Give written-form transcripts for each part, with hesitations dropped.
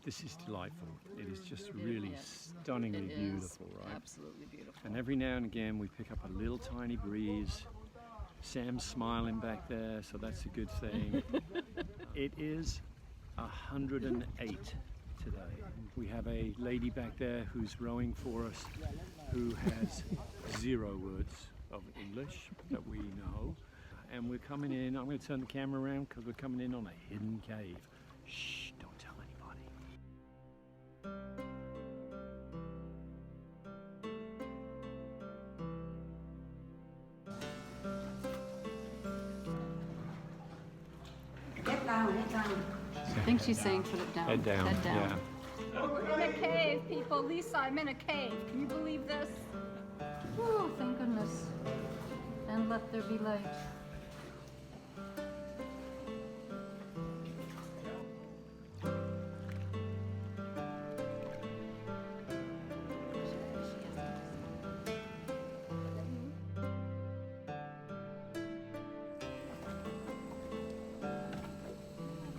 This is delightful. It is just really stunningly beautiful, right? Absolutely beautiful. And every now and again we pick up a little tiny breeze. Sam's smiling back there, so that's a good thing. It is 108 today. We have a lady back there who's rowing for us who has 0 words of English that we know. And we're coming in, I'm going to turn the camera around because we're coming in on a hidden cave. Shh, don't tell anybody. Get down, get down. I think she's saying put it down. Head down, Head down. yeah. We're in a cave, people. Lisa, I'm in a cave. Can you believe this? Oh, thank goodness. And let there be light.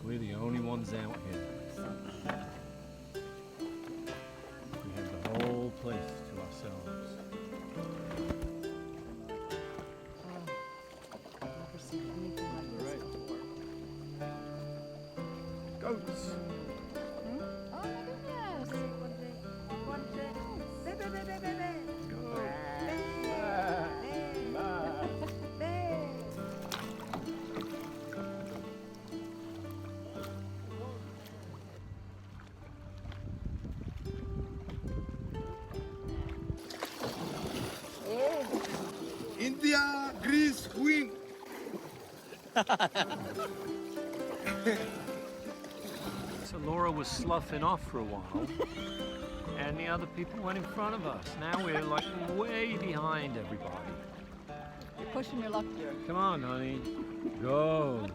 We're the only ones out here. We have the whole place to ourselves. I've never seen anything like this before. Goats! Oh my goodness! India, Greece, Queen. So Laura was sloughing off for a while, and the other people went in front of us. Now we're like way behind everybody. You're pushing your luck here. Come on, honey. Go.